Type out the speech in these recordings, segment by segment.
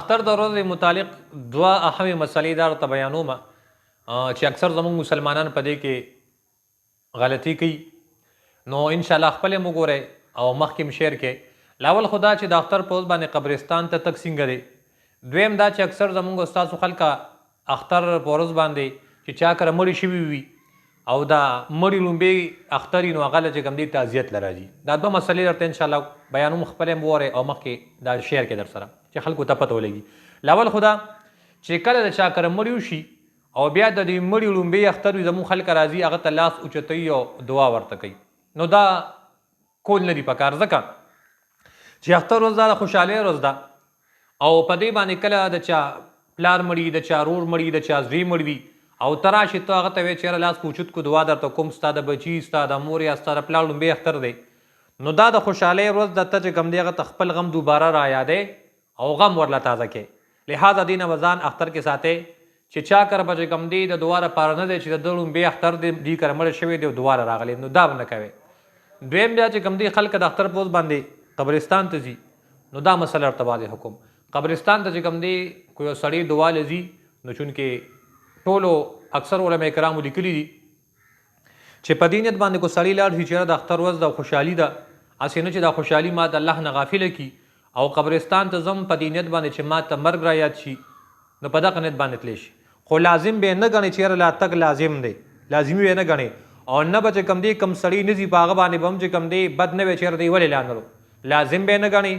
اختر د ورځې متعلق دوه اهمې مسلې درته بیانوم چې اکثر زموږ مسلمانان په دې کې غلطي کوي. نو انشاءالله خپل هم وګورئ او مخکې م شیر کړئ. لاول خو دا چې د اختر په ورځ باندې قبرستان ته تګ څنګه دی. دویم دا چې اکثر زموږ ستاسو خلکه اختر په ورځ باندې چې چا کره مړي شوي وي او دا مړي لومبې اختر وي نو هغه له چې کوم دی تعزیت له راځي. دا دوه مسلې درته انشاءالله بیانوم خپل هم وورئ او مخکې دا شیر کړئ در سره چې خلکو ته پته ولګي. لاول خو دا چې کله د چا کره مړي وشي او بیا د دې مړي لومبې اختر وي زموږ خلک راځي هغه ته لاس اوچتوي او دعا ورته کوي. نو دا کول نه دي پکار ځکه چې اختر ورځ دا د خوشحالۍ ورځ ده او په دې باندې کله د چا پلار مړي د چا رور مړي د چا زوی مړ وي او ته راشې ته هغه ته وایې چېرې لاس په اوچت کو دعا درته کوم ستا د بچي ستا د مور یا ستا د پلار لومبی اختر دی. نو دا د خوشحالۍ ورځ ده ته چې کوم دی هغه ته خپل غم دوباره را یادې او غم ورله تازه کې. لہذا دې نه به ځان اختر کې ساتئ چې چا کره به چې کوم دی د دعا لپاره نه دی چې د ده لومبی اختر دی دوی کره مړی شوی دی او دعا له راغلی نو دا به نه کوئ. دویم بیا چې کوم دی خلک د اختر په ورځ باندې قبرستان ته ځي نو دا مسله ورته واضح حکم. قبرستان ته چې کوم دی کو یو سړی دعا له ځي نو چونکې ټولو اکثر علماء کرامو لیکلي دي چې په دې نیت باندې کو سړی لاړ شي چې د اختر ورځ د خوشحالي ده هسې نه چې دا خوشحالي ما د الله نه غافله کړي او قبرستان ته ځم په دې نیت باندې چې ما ته مرګ را یاد شي نو په دغه نیت باندې تللی شي. خو لازم به یې نه ګڼې چې لا تګ لازم دی لازمي به یې نه ګڼې او نه به چې کوم دی کوم سړی نه ځي په هغه باندې به هم چې کوم دی بد نه وی چېرې دی ولې لا نړو لازم به یې نه ګڼې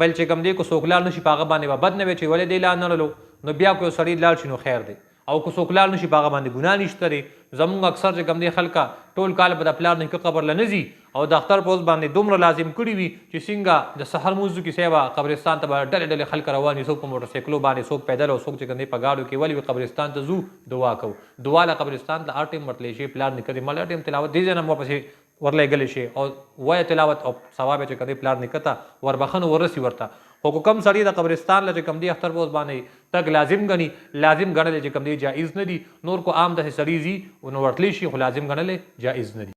بل چې کوم دی کو څوک لاړ نه شي په هغه باندې به بد نه وی چې ولې دی لا نړلو نو بیا کو یو سړی لاړ شي نو خیر دی او که څوک لاړ نشي په هغه باندې ګناه نشته دی. زموږ اکثر چې کوم دی خلکه ټول کال به د پلار نیکه قبر له نه ځي او د اختر په ورځ باندې دومره لازم کړي وي چې څنګه د سحر لمونځو کیسې به قبرستان ته به ډلې ډلې خلک روان وي څوک په موټرسایکلو باندې څوک پیدل او څوک چې کوم دی په ګاډو کې ولې وي قبرستان ته ځو دعا کوو. دعا له قبرستان ته هر ټایم ورتلی شي پلار نیکه دی مله ټایم تلاوت دې ځای نه ورپسې ورلېږلی شي او وایه تلاوت او ثواب یې چې کوم دی پلار نیکه ته وربخښنه ورسي ورته. خو که کوم سړي د قبرستان له چې کوم دی اختر په ورځ باندې تګ لازم ګڼي لازم ګڼلی چې کوم دی جایز نه دي. نور کو عام داسې سړي ځي نو ورتلی شي خو لازم ګڼلی جایز نه دي.